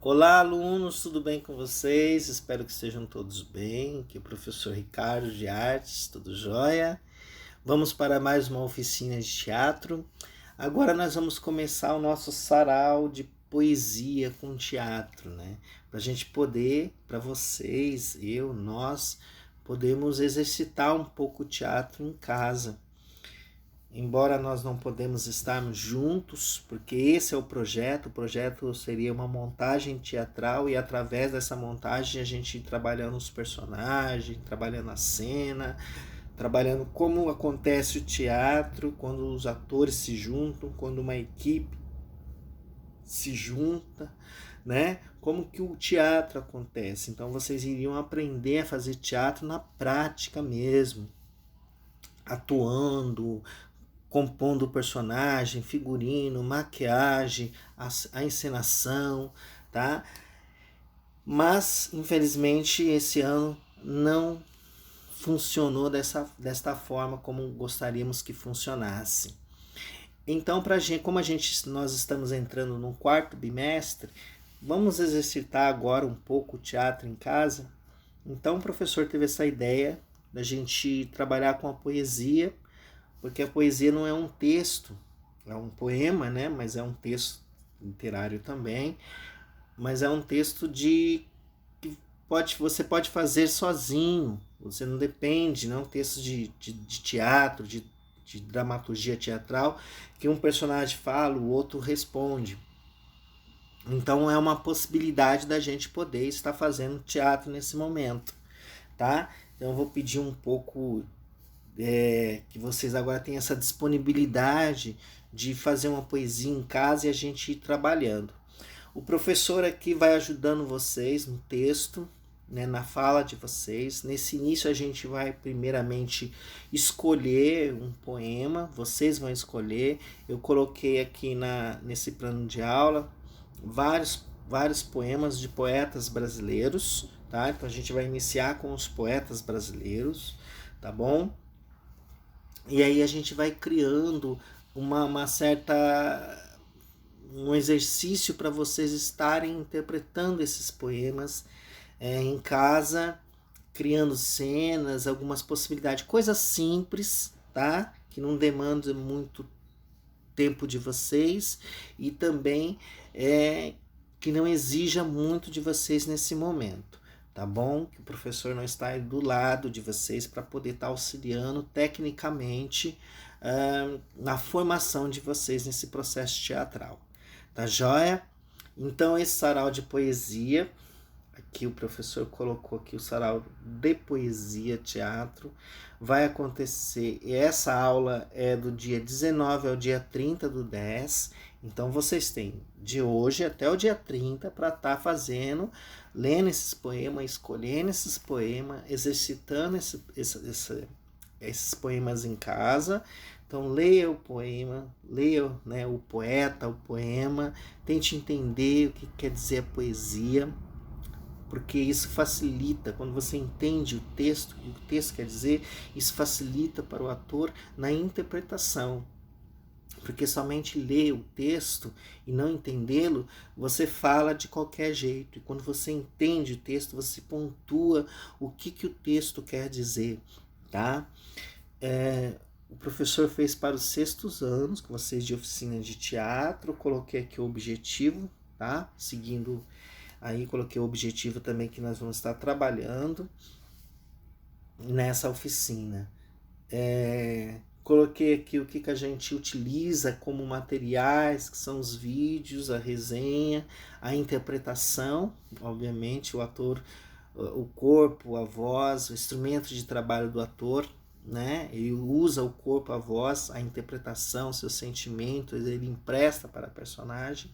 Olá, alunos, tudo bem com vocês? Espero que estejam todos bem. Aqui é o professor Ricardo de Artes, tudo jóia? Vamos para mais uma oficina de teatro. Agora nós vamos começar o nosso sarau de poesia com teatro, né? Para a gente poder, para vocês, nós, podemos exercitar um pouco o teatro em casa. Embora nós não podemos estarmos juntos, porque esse é o projeto seria uma montagem teatral e através dessa montagem a gente ir trabalhando os personagens, trabalhando a cena, trabalhando como acontece o teatro, quando os atores se juntam, quando uma equipe se junta, né? Como que o teatro acontece. Então vocês iriam aprender a fazer teatro na prática mesmo, atuando, compondo o personagem, figurino, maquiagem, a encenação, tá? Mas, infelizmente, esse ano não funcionou desta forma como gostaríamos que funcionasse. Então, nós estamos entrando no quarto bimestre, vamos exercitar agora um pouco o teatro em casa. Então, o professor teve essa ideia da gente trabalhar com a poesia, porque a poesia não é um texto, é um poema, né? Mas é um texto literário também, mas é um texto que você pode fazer sozinho, você não depende, não é um texto de teatro, de dramaturgia teatral, que um personagem fala, o outro responde. Então é uma possibilidade da gente poder estar fazendo teatro nesse momento, tá? Então eu vou pedir um pouco que vocês agora têm essa disponibilidade de fazer uma poesia em casa e a gente ir trabalhando. O professor aqui vai ajudando vocês no texto, né, na fala de vocês. Nesse início a gente vai primeiramente escolher um poema, vocês vão escolher. Eu coloquei aqui nesse plano de aula vários poemas de poetas brasileiros, tá? Então a gente vai iniciar com os poetas brasileiros, tá bom? E aí a gente vai criando uma certa um exercício para vocês estarem interpretando esses poemas em casa, criando cenas, algumas possibilidades, coisas simples, tá? Que não demandam muito tempo de vocês e também que não exija muito de vocês nesse momento, tá bom? Que o professor não está aí do lado de vocês para poder estar auxiliando tecnicamente na formação de vocês nesse processo teatral, tá joia? Então esse sarau de poesia, aqui o professor colocou aqui o sarau de poesia teatro, vai acontecer, essa aula é do dia 19 ao dia 30 do 10, então vocês têm de hoje até o dia 30 para estar fazendo, lendo esses poemas, escolhendo esses poemas, exercitando esses poemas em casa. Então leia o poema, leia, né, o poeta, o poema, tente entender o que quer dizer a poesia, porque isso facilita, quando você entende o que o texto quer dizer, isso facilita para o ator na interpretação. Porque somente ler o texto e não entendê-lo, você fala de qualquer jeito. E quando você entende o texto, você pontua o que o texto quer dizer, tá? O professor fez para os 6º anos, com vocês de oficina de teatro. Coloquei aqui o objetivo, tá? Seguindo aí, coloquei o objetivo também que nós vamos estar trabalhando nessa oficina. Coloquei aqui o que a gente utiliza como materiais, que são os vídeos, a resenha, a interpretação, obviamente, o ator, o corpo, a voz, o instrumento de trabalho do ator, né? Ele usa o corpo, a voz, a interpretação, seus sentimentos, ele empresta para a personagem.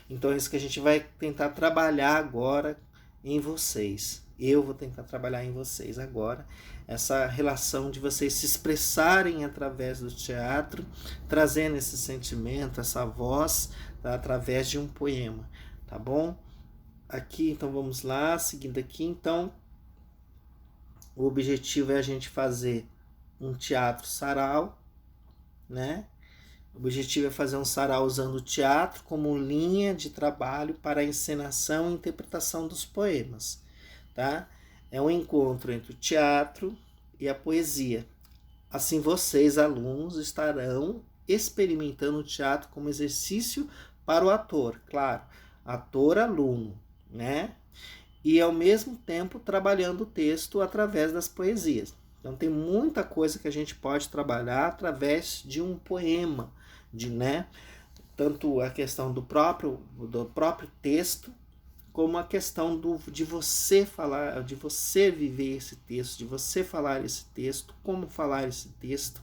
Então é isso que a gente vai tentar trabalhar agora em vocês. Eu vou tentar trabalhar em vocês agora essa relação de vocês se expressarem através do teatro, trazendo esse sentimento, essa voz, tá? Através de um poema, tá bom? Aqui, então vamos lá, seguindo aqui, então o objetivo é a gente fazer um teatro sarau, né? O objetivo é fazer um sarau usando o teatro como linha de trabalho para a encenação e interpretação dos poemas, tá? É um encontro entre o teatro e a poesia. Assim, vocês, alunos, estarão experimentando o teatro como exercício para o ator, claro, ator-aluno, né? E ao mesmo tempo trabalhando o texto através das poesias. Então tem muita coisa que a gente pode trabalhar através de um poema, né? Tanto a questão do próprio texto, como a questão de você falar, de você viver esse texto, de você falar esse texto, como falar esse texto,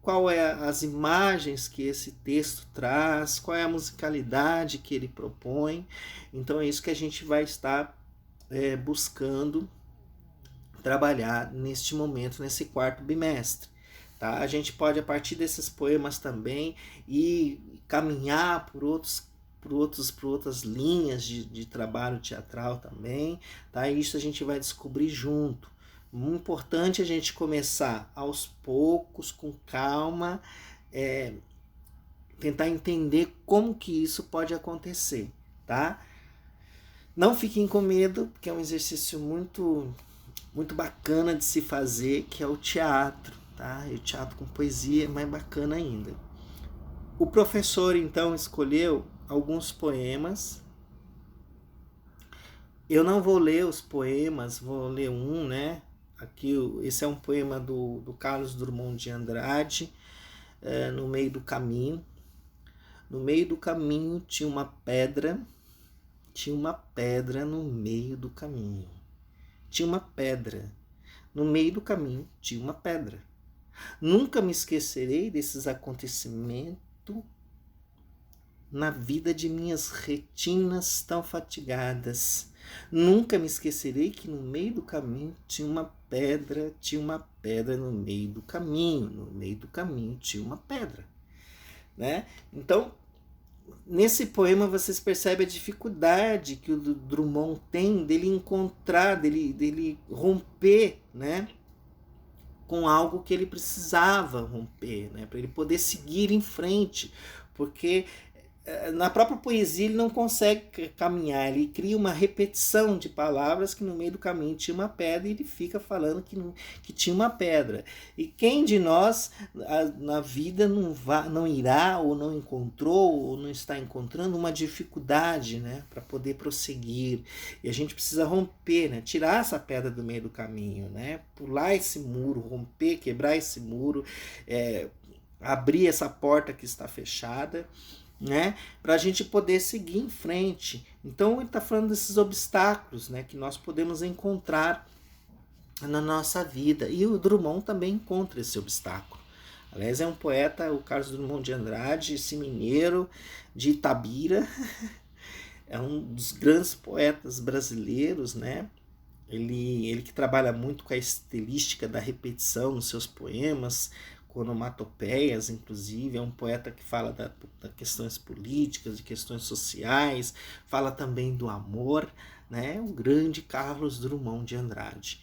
qual é as imagens que esse texto traz, qual é a musicalidade que ele propõe. Então é isso que a gente vai estar buscando trabalhar neste momento, nesse quarto bimestre. Tá? A gente pode, a partir desses poemas também, ir caminhar por outras linhas de trabalho teatral também. Tá? E isso a gente vai descobrir junto. Muito importante a gente começar aos poucos, com calma, tentar entender como que isso pode acontecer, tá? Não fiquem com medo, porque é um exercício muito, muito bacana de se fazer, que é o teatro, tá? E o teatro com poesia é mais bacana ainda. O professor, então, escolheu alguns poemas. Eu não vou ler os poemas, vou ler um, né? Aqui, esse é um poema do Carlos Drummond de Andrade, No Meio do Caminho. No meio do caminho tinha uma pedra no meio do caminho. Tinha uma pedra. No meio do caminho tinha uma pedra. Nunca me esquecerei desses acontecimentos na vida de minhas retinas tão fatigadas. Nunca me esquecerei que no meio do caminho tinha uma pedra no meio do caminho tinha uma pedra, né? Então, nesse poema vocês percebem a dificuldade que o Drummond tem dele encontrar, dele romper, né, com algo que ele precisava romper, né, para ele poder seguir em frente, porque na própria poesia ele não consegue caminhar, ele cria uma repetição de palavras que no meio do caminho tinha uma pedra e ele fica falando que tinha uma pedra. E quem de nós na vida não irá ou não encontrou ou não está encontrando uma dificuldade, né, para poder prosseguir? E a gente precisa romper, né, tirar essa pedra do meio do caminho, né, pular esse muro, romper, quebrar esse muro, abrir essa porta que está fechada, né, para a gente poder seguir em frente. Então ele está falando desses obstáculos, né, que nós podemos encontrar na nossa vida, e o Drummond também encontra esse obstáculo. Aliás, é um poeta, o Carlos Drummond de Andrade, esse mineiro de Itabira, é um dos grandes poetas brasileiros, né? Ele que trabalha muito com a estilística da repetição nos seus poemas, com onomatopeias, inclusive. É um poeta que fala da questões políticas, de questões sociais, fala também do amor, né? O grande Carlos Drummond de Andrade.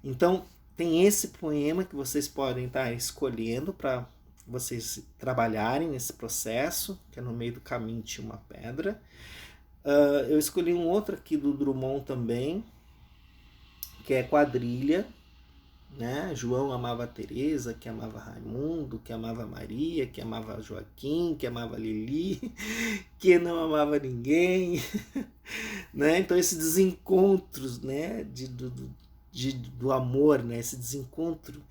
Então, tem esse poema que vocês podem estar escolhendo para vocês trabalharem nesse processo, que é No Meio do Caminho tinha uma pedra. Eu escolhi um outro aqui do Drummond também, que é Quadrilha, né? João amava a Teresa, que amava Raimundo, que amava Maria, que amava Joaquim, que amava Lili, que não amava ninguém, né? Então esses desencontros, né, do amor, né, esse desencontro,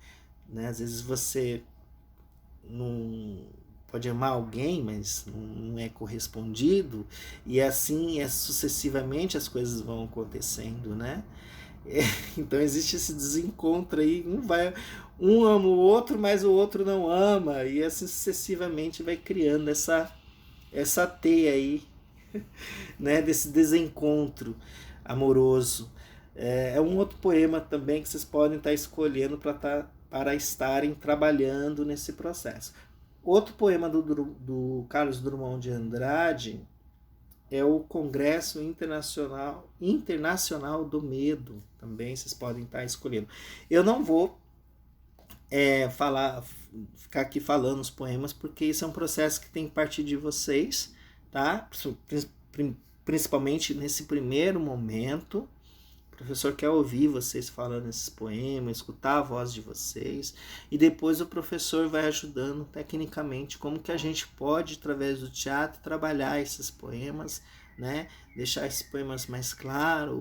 né? Às vezes você não pode amar alguém, mas não é correspondido, e assim sucessivamente as coisas vão acontecendo, né? Então existe esse desencontro aí, um ama o outro, mas o outro não ama, e assim sucessivamente vai criando essa teia aí, né, desse desencontro amoroso. É um outro poema também que vocês podem estar escolhendo para estarem trabalhando nesse processo. Outro poema do Carlos Drummond de Andrade é o Congresso Internacional do Medo. Também vocês podem estar escolhendo. Eu não vou ficar aqui falando os poemas, porque isso é um processo que tem que partir de vocês, tá? Principalmente nesse primeiro momento. O professor quer ouvir vocês falando esses poemas, escutar a voz de vocês, e depois o professor vai ajudando tecnicamente como que a gente pode, através do teatro, trabalhar esses poemas, né? Deixar esses poemas mais claros,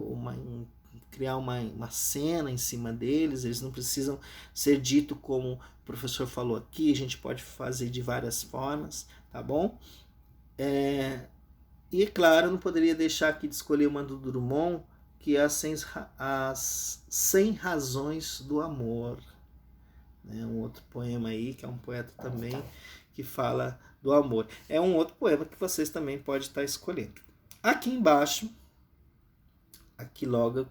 criar uma cena em cima deles. Eles não precisam ser dito como o professor falou aqui, a gente pode fazer de várias formas, tá bom? E claro, eu não poderia deixar aqui de escolher uma do Drummond, que é as 100 Razões do Amor. Um outro poema aí, que é um poeta também, que fala do amor. É um outro poema que vocês também podem estar escolhendo. Aqui embaixo, aqui logo eu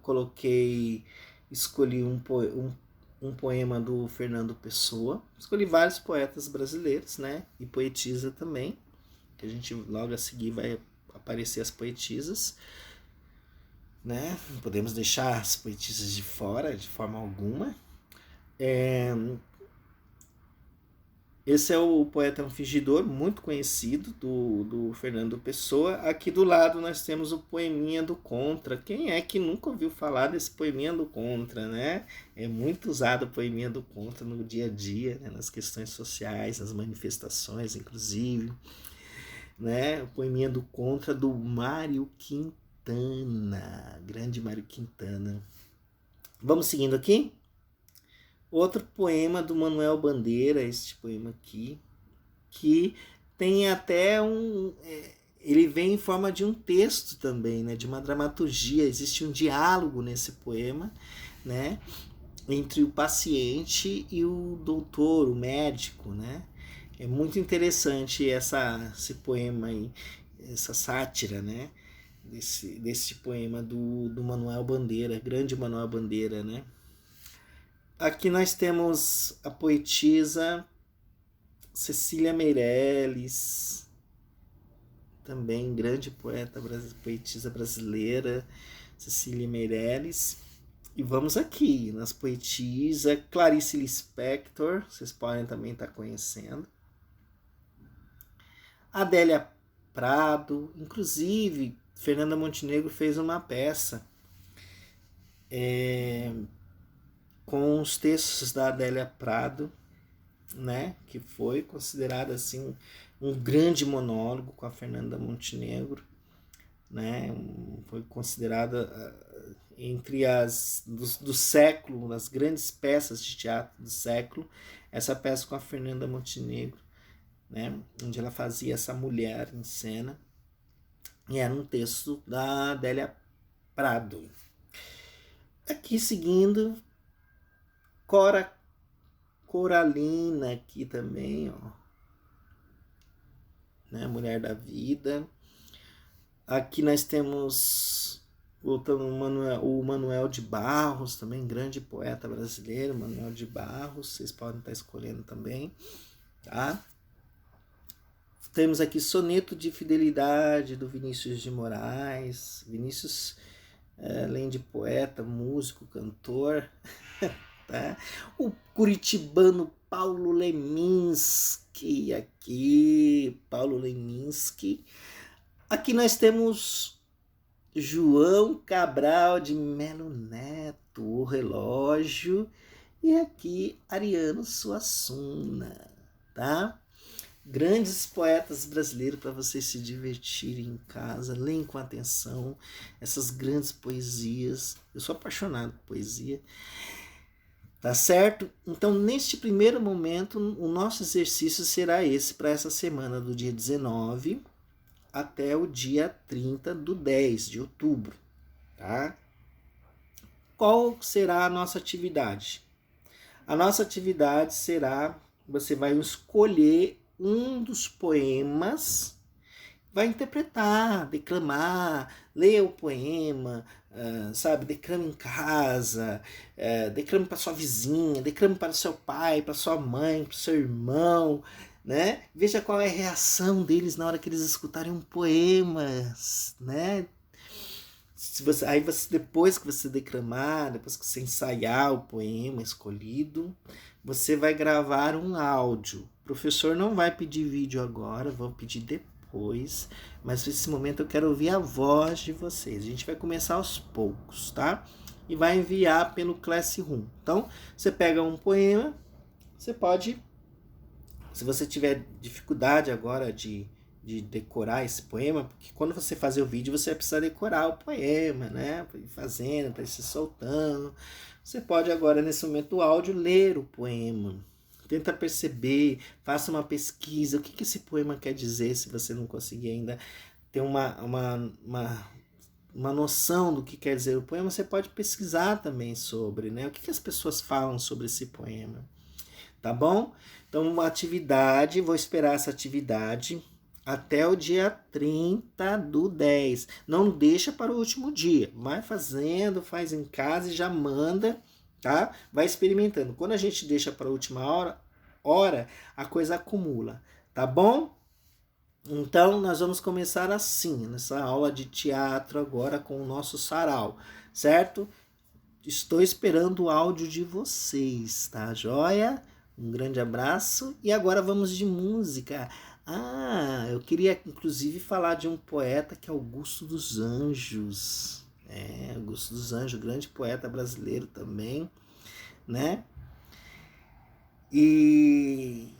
escolhi um poema do Fernando Pessoa. Escolhi vários poetas brasileiros, né? E poetisa também, que a gente logo a seguir vai aparecer as poetisas, né? Não podemos deixar as poetisas de fora de forma alguma. Esse é o poeta um fingidor, muito conhecido, do Fernando Pessoa. Aqui do lado nós temos o Poeminha do Contra. Quem é que nunca ouviu falar desse Poeminha do Contra, né? É muito usado o Poeminha do Contra no dia a dia, né? Nas questões sociais, nas manifestações, inclusive. Né? O Poeminha do Contra, do Mário Quintana. Grande Mário Quintana. Vamos seguindo aqui? Outro poema do Manuel Bandeira, este poema aqui, que tem até ele vem em forma de um texto também, né, de uma dramaturgia. Existe um diálogo nesse poema, né, entre o paciente e o doutor, o médico, né. É muito interessante esse poema aí, essa sátira, né, desse poema do Manuel Bandeira, grande Manuel Bandeira, né. Aqui nós temos a poetisa Cecília Meirelles, também grande poetisa brasileira, Cecília Meirelles. E vamos aqui nas poetisas, Clarice Lispector, vocês podem também estar conhecendo. Adélia Prado, inclusive Fernanda Montenegro fez uma peça com os textos da Adélia Prado, né, que foi considerada assim um grande monólogo com a Fernanda Montenegro, né, foi considerada entre do século, as grandes peças de teatro do século, essa peça com a Fernanda Montenegro, né, onde ela fazia essa mulher em cena, e era um texto da Adélia Prado. Aqui seguindo, Coralina aqui também, ó, né, Mulher da Vida. Aqui nós temos, voltando, o Manuel de Barros, também grande poeta brasileiro, Manuel de Barros, vocês podem estar escolhendo também, tá? Temos aqui Soneto de Fidelidade, do Vinícius de Moraes. Vinícius, além de poeta, músico, cantor, tá? O curitibano Paulo Leminski, Paulo Leminski. Aqui nós temos João Cabral de Melo Neto, O Relógio, e aqui Ariano Suassuna, tá? Grandes poetas brasileiros para vocês se divertirem em casa, leem com atenção essas grandes poesias. Eu sou apaixonado por poesia. Tá certo? Então, neste primeiro momento, o nosso exercício será esse para essa semana, do dia 19 até o dia 30 do 10 de outubro. Tá? Qual será a nossa atividade? A nossa atividade será, você vai escolher um dos poemas, vai interpretar, declamar, ler o poema, sabe, declame em casa, declame para sua vizinha, declame para seu pai, para sua mãe, para seu irmão, né? Veja qual é a reação deles na hora que eles escutarem um poema, né? Depois que você declamar, depois que você ensaiar o poema escolhido, você vai gravar um áudio. O professor não vai pedir vídeo agora, vou pedir depois, mas nesse momento eu quero ouvir a voz de vocês. A gente vai começar aos poucos, tá? E vai enviar pelo Classroom. Então, você pega um poema, você pode, se você tiver dificuldade agora de decorar esse poema, porque quando você fazer o vídeo você vai precisar decorar o poema, né? Para ir fazendo, para ir se soltando. Você pode agora, nesse momento do áudio, ler o poema. Tenta perceber, faça uma pesquisa. O que esse poema quer dizer, se você não conseguir ainda ter uma noção do que quer dizer o poema, você pode pesquisar também sobre, né? O que as pessoas falam sobre esse poema. Tá bom? Então, uma atividade, vou esperar essa atividade até o dia 30/10. Não deixa para o último dia. Vai fazendo, faz em casa e já manda, tá? Vai experimentando. Quando a gente deixa para a última hora, a coisa acumula, tá bom? Então, nós vamos começar assim, nessa aula de teatro agora com o nosso sarau, certo? Estou esperando o áudio de vocês, tá joia? Um grande abraço e agora vamos de música. Eu queria inclusive falar de um poeta que é Augusto dos Anjos. Augusto dos Anjos, grande poeta brasileiro também, né? E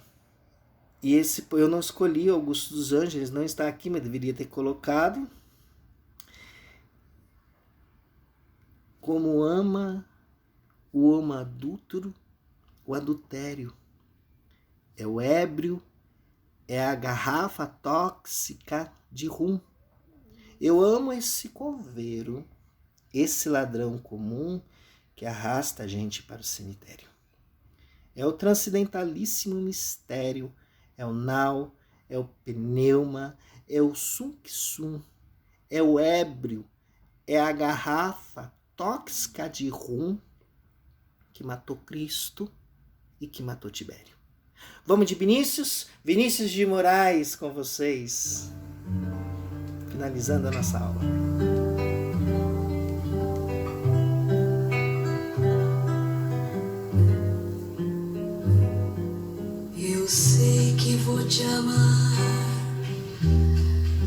esse eu não escolhi Augusto dos Anjos, ele não está aqui, mas deveria ter colocado. Como ama o homem adúltero, o adultério. É o ébrio, é a garrafa tóxica de rum. Eu amo esse coveiro, esse ladrão comum que arrasta a gente para o cemitério. É o transcendentalíssimo mistério, é o nau, é o pneuma, é o sum-sum, é o ébrio, é a garrafa tóxica de rum que matou Cristo e que matou Tibério. Vamos de Vinícius de Moraes com vocês, finalizando a nossa aula. Eu sei que vou te amar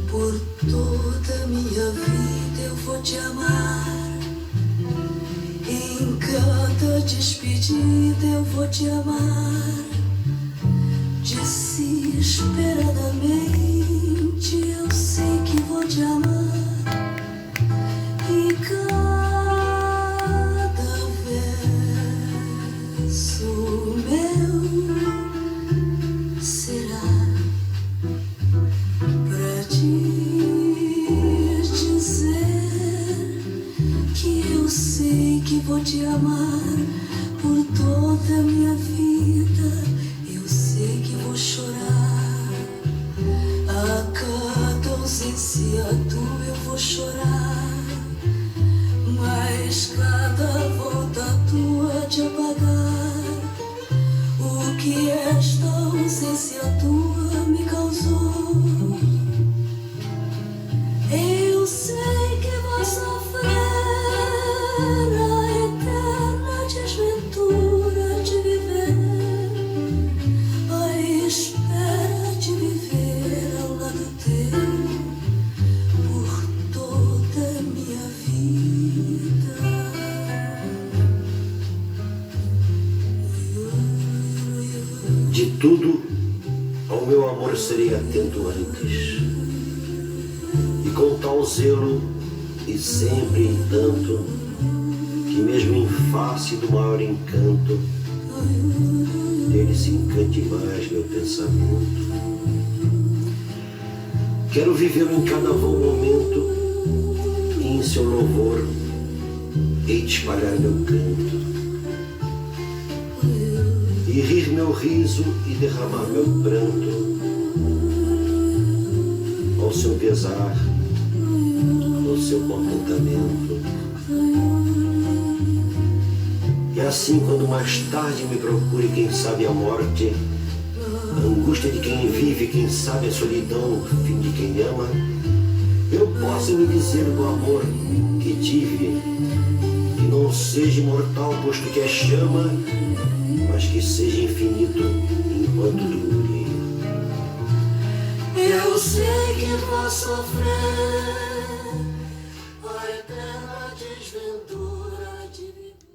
por toda a minha vida, eu vou te amar. Em cada despedida eu vou te amar. Desesperadamente eu sei que vou te amar. E cada verso meu será pra te dizer que eu sei que vou te amar por toda a minha vida. Eu sei que vou chorar a cada ausência tua, eu vou chorar, mas cada volta tua de apagar o que esta ausência tua me causou. Eu sei que vou sofrer a eterna desventura de viver, a espera de viver ao lado teu por toda a minha vida. De tudo ao meu amor serei atento antes, e com tal zelo e sempre em tanto, que mesmo em face do maior encanto, dele se encante mais meu pensamento. Quero vivê-lo em cada vão momento, e em seu louvor hei de espalhar meu canto, e rir meu riso e derramar meu pranto ao seu pesar, ao seu contentamento. E assim, quando mais tarde me procure, quem sabe a morte, a angústia de quem vive, quem sabe a solidão, o fim de quem ama, eu possa me dizer do amor que tive, que não seja imortal, posto que é chama, mas que seja infinito enquanto dure. Eu sei que vou sofrer a eterna desventura.